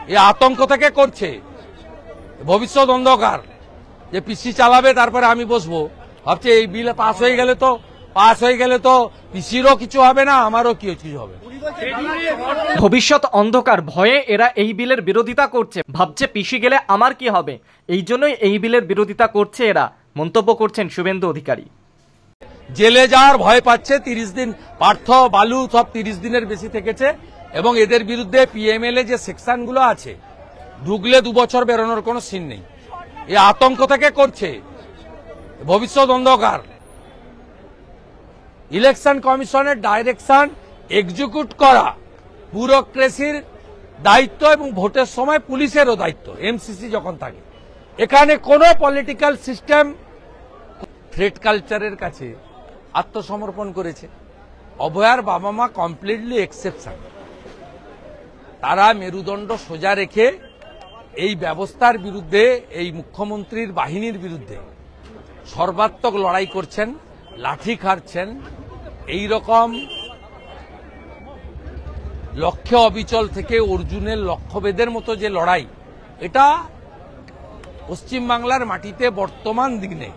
এই আতঙ্ক থেকে করছে, ভবিষ্যৎ অন্ধকার, যে পিসি চালাবে তারপরে আমি বসবো। ভাবছে এই বিল পাস হয়ে গেলে তো পিসিরও কিছু হবে না, আমারও কিছু হবে। ভবিষ্যৎ অন্ধকার ভয়ে এরা এই বিলের বিরোধিতা করছে, ভাবছে পিসি গেলে আমার কি হবে, এই জন্যই এই বিলের বিরোধিতা করছে এরা, মন্তব্য করছেন শুভেন্দু অধিকারী। জেলে যাওয়ার ভয় পাচ্ছে, 30 দিন পার্থ বালু সব 30 দিনের বেশি থেকেছে, এবং এদের বিরুদ্ধে পিএমএলএ যে সেকশনগুলো আছে, ঢুকলে 2 বছর বেরোনোর কোনো সিন নেই। এই আতঙ্ক থেকে করছে, ভবিষ্যৎ অন্ধকার। ইলেকশন কমিশনের ডাইরেকশন এক্সিকিউট করা ব্যুরোক্রেসির দায়িত্ব, এবং ভোটের সময় পুলিশেরও দায়িত্ব, এমসিসি যখন থাকে। এখানে কোনো পলিটিক্যাল সিস্টেম থ্রেট কালচারের কাছে আত্মসমর্পণ করেছে। অভয়ার বাবা মা কমপ্লিটলি এক্সেপশন। তারা মেরুদণ্ড সোজা রেখে এই ব্যবস্থার বিরুদ্ধে, এই মুখ্যমন্ত্রীর বাহিনীর বিরুদ্ধে সর্বাত্মক লড়াই করছেন, লাঠি খাচ্ছেন। এই রকম লক্ষ্যে অবিচল থেকে অর্জুনের লক্ষ্যভেদের মতো যে লড়াই, এটা পশ্চিমবাংলার মাটিতে বর্তমান দিনে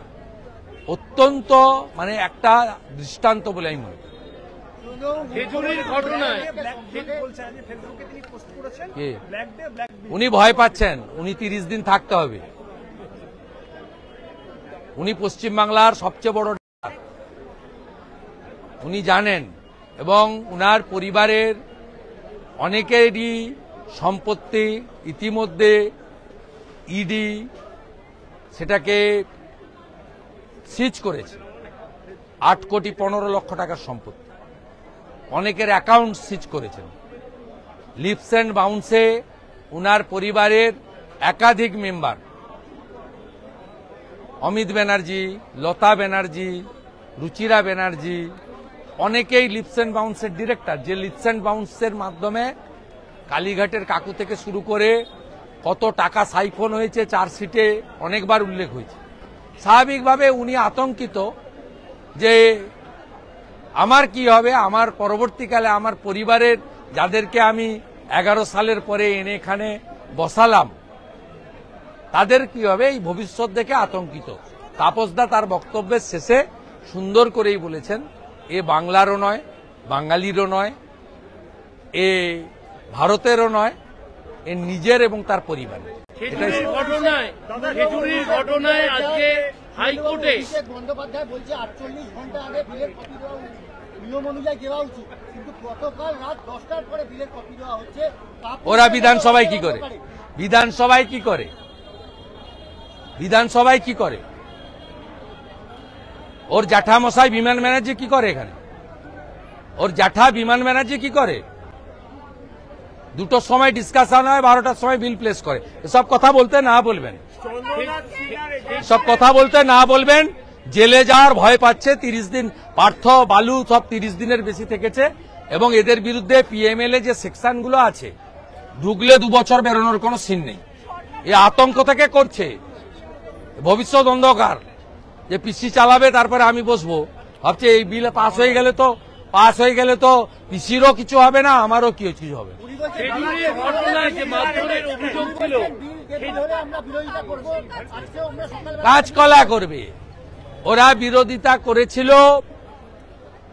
অত্যন্ত একটা দৃষ্টান্ত বলে আমি মনে করি। উনি ভয় পাচ্ছেন, উনি 30 দিন থাকতে হবে। উনি পশ্চিমবাংলার সবচেয়ে বড়, উনি জানেন, এবং উনার পরিবারের অনেকেরই সম্পত্তি ইতিমধ্যে ইডি সেটাকে সিজ করেছে। 8 কোটি 15 লক্ষ টাকার সম্পত্তি, অনেকের অ্যাকাউন্ট সিজ করেছেন। লিপস অ্যান্ড বাউন্সে উনার পরিবারের একাধিক মেম্বার, অমিত ব্যানার্জি, লতা ব্যানার্জি, রুচিরা ব্যানার্জি, অনেকেই লিপস অ্যান্ড বাউন্সের ডিরেক্টর, যে লিপস অ্যান্ড বাউন্সের মাধ্যমে কালীঘাটের কাকু থেকে শুরু করে কত টাকা সাইফোন হয়েছে চার্জশিটে অনেকবার উল্লেখ হয়েছে। স্বাভাবিকভাবে উনি আতঙ্কিত যে আমার কি হবে, আমার পরবর্তীকালে আমার পরিবারের যাদেরকে আমি 11 সালের পরে এনে এখানে বসালাম, তাদের কি হবে, এই ভবিষ্যৎ দেখে আতঙ্কিত। তাপসদা তার বক্তব্যের শেষে সুন্দর করেই বলেছেন, এ বাংলারও নয়, বাঙালিরও নয়, এ ভারতেরও নয়, এ নিজের এবং তার পরিবারের। ঘটনায় আজকে হাইকোর্টে বন্দ্যোপাধ্যায় বলছে 48 ঘন্টা আগে বিলের কপি দেওয়া নিয়ম অনুযায়ী দেওয়া উচিত, কিন্তু গতকাল রাত 10টার পরে বিলের কপি দেওয়া হচ্ছে। ওরা বিধানসভায় কি করে, বিধানসভায় কি করে, বিধানসভায় কি করে? ওর জ্যাঠা মশাই বিমান ব্যানার্জি কি করে এখানে? ওর জ্যাঠা বিমান ব্যানার্জি কি করে? 2টোর সময় ডিসকাশন হয়, 12টার সময় বিল প্লেস করে। এসব কথা বলতে না বলবেন, সব কথা বলতে না বলবেন। জেলে যাওয়ার ভয় পাচ্ছে, 30 দিন পার্থ বালু সব 30 দিনের বেশি থেকেছে, এবং এদের বিরুদ্ধে পিএমএলএ যে সেকশনগুলো আছে, ঢুকলে 2 বছর বেরোনোর কোনো সিন নেই। এই আতঙ্ক থেকে করছে, ভবিষ্যৎ অন্ধকার, যে পিসি চালাবে তারপরে আমি বসবো। ভাবছে এই বিল পাস হয়ে গেলে তো পিসিরও কিছু হবে না, আমারও কিছু হবে। কাজকলা করবে, ওরা বিরোধিতা করেছিল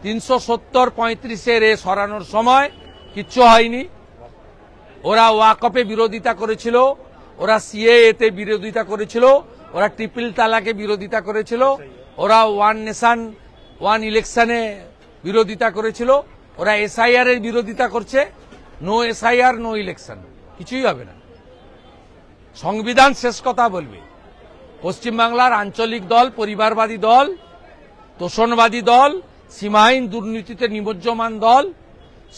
370-35 এ সরানোর সময়, কিচ্ছু হয়নি। ওরা ওয়াকফে বিরোধিতা করেছিল, ওরা সিএএতে বিরোধিতা করেছিল, ওরা ট্রিপল তালাকে বিরোধিতা করেছিল, ওরা ওয়ান নেশন ওয়ান ইলেকশনে বিরোধিতা করেছিল, ওরা এসআইআর এর বিরোধিতা করছে। নো এসআইআর নো ইলেকশন, কিছুই হবে না। সংবিধান শেষ কথা বলবে। পশ্চিমবাংলার আঞ্চলিক দল, পরিবারবাদী দল, তোষণবাদী দল, সীমাহীন দুর্নীতিতে নিমজ্জমান দল,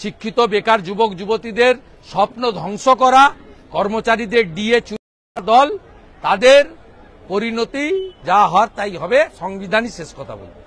শিক্ষিত বেকার যুবক যুবতীদের স্বপ্ন ধ্বংস করা, কর্মচারীদের ডিএ চুরি দল, তাদের পরিণতি যা হওয়ার তাই হবে। সংবিধানই শেষ কথা বলবে।